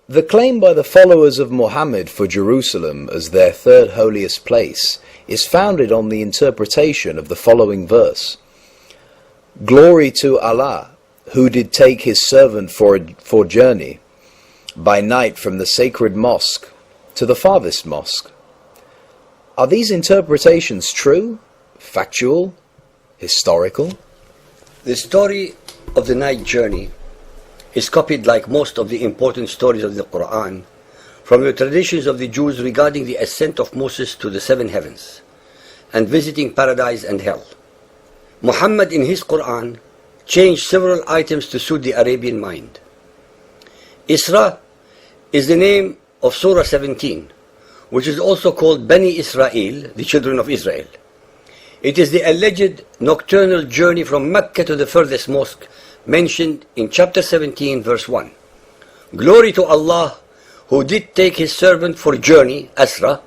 The claim by the followers of Muhammad for Jerusalem as their third holiest place is founded on the interpretation of the following verse. Glory to Allah, who did take his servant for journey by night from the sacred mosque to the farthest mosque. Are these interpretations true, factual, historical? The story of the night journey is copied, like most of the important stories of the Quran, from the traditions of the Jews regarding the ascent of Moses to the seven heavens and visiting paradise and hell. Muhammad in his Quran changed several items to suit the Arabian mind. Isra is the name of Surah 17, which is also called Bani Israel, the children of Israel. It is the alleged nocturnal journey from Mecca to the furthest mosque mentioned in chapter 17, verse 1. Glory to Allah, who did take his servant for journey, Isra,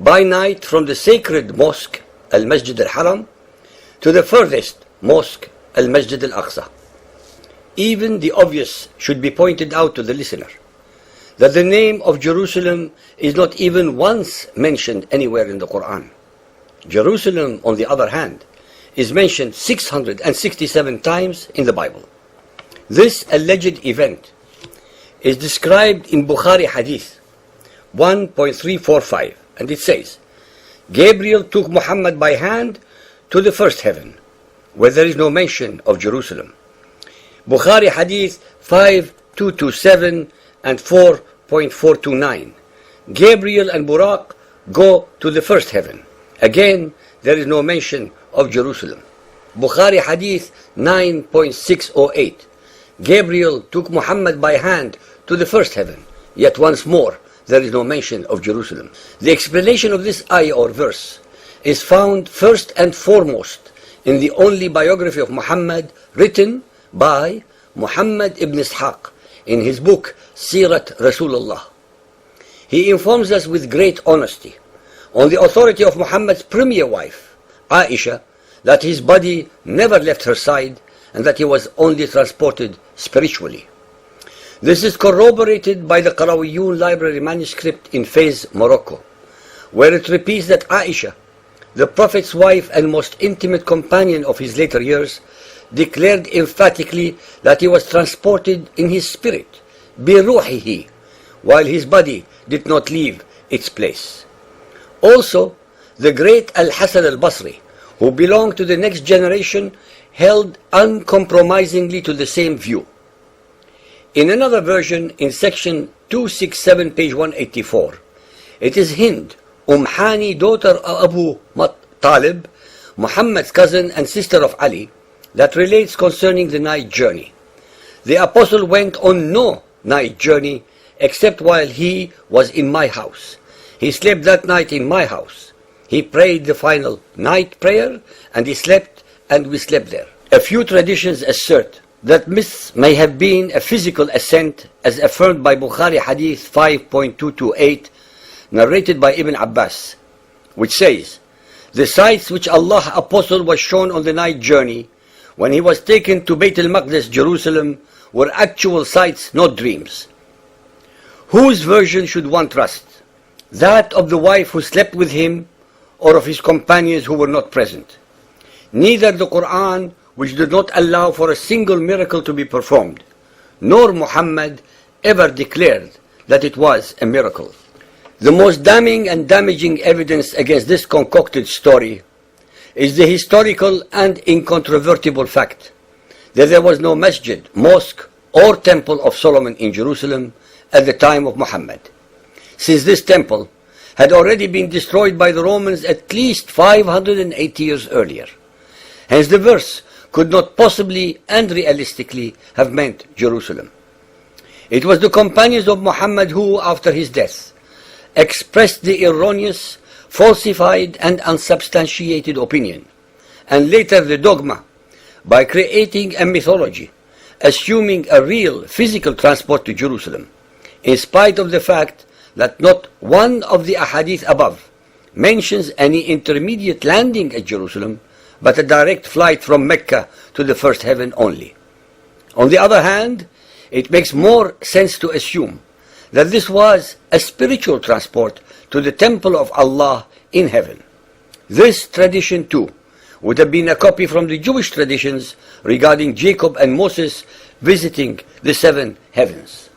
by night from the sacred mosque, Al-Masjid al-Haram, to the furthest mosque, Al-Masjid al-Aqsa. Even the obvious should be pointed out to the listener, that the name of Jerusalem is not even once mentioned anywhere in the Quran. Jerusalem, on the other hand, is mentioned 667 times in the Bible. This alleged event is described in Bukhari Hadith 1.345, and it says, Gabriel took Muhammad by hand to the first heaven, where there is no mention of Jerusalem. Bukhari Hadith 5227 and 4.429. Gabriel and Buraq go to the first heaven. Again, there is no mention of Jerusalem. Bukhari Hadith 9.608. Gabriel took Muhammad by hand to the first heaven. Yet once more, there is no mention of Jerusalem. The explanation of this ayah or verse is found first and foremost in the only biography of Muhammad written by Muhammad ibn Ishaq in his book Sirat Rasulullah. He informs us with great honesty, on the authority of Muhammad's premier wife, Aisha, that his body never left her side and that he was only transported spiritually. This is corroborated by the Qarawiyun library manuscript in Fez, Morocco, where it repeats that Aisha, the Prophet's wife and most intimate companion of his later years, declared emphatically that he was transported in his spirit, biruhihi, while his body did not leave its place. Also, the great Al-Hasan al-Basri, who belonged to the next generation, held uncompromisingly to the same view. In another version, in section 267, page 184, it is Hind, Hani, daughter of Abu Talib, Muhammad's cousin and sister of Ali, that relates concerning the night journey. The apostle went on no night journey except while he was in my house. He slept that night in my house. He prayed the final night prayer and he slept and we slept there. A few traditions assert that this may have been a physical ascent as affirmed by Bukhari Hadith 5.228, narrated by Ibn Abbas, which says, the sights which Allah Apostle was shown on the night journey when he was taken to Bayt al-Maqdis, Jerusalem, were actual sights, not dreams. Whose version should one trust? That of the wife who slept with him or of his companions who were not present? Neither the Quran, which did not allow for a single miracle to be performed, nor Muhammad ever declared that it was a miracle. The most damning and damaging evidence against this concocted story is the historical and incontrovertible fact that there was no masjid, mosque, or temple of Solomon in Jerusalem at the time of Muhammad, since this temple had already been destroyed by the Romans at least 580 years earlier. Hence the verse could not possibly and realistically have meant Jerusalem. It was the companions of Muhammad who, after his death, expressed the erroneous, falsified and unsubstantiated opinion, and later the dogma, by creating a mythology, assuming a real physical transport to Jerusalem, in spite of the fact that not one of the ahadith above mentions any intermediate landing at Jerusalem, but a direct flight from Mecca to the first heaven only. On the other hand, it makes more sense to assume that this was a spiritual transport to the temple of Allah in heaven. This tradition too would have been a copy from the Jewish traditions regarding Jacob and Moses visiting the seven heavens.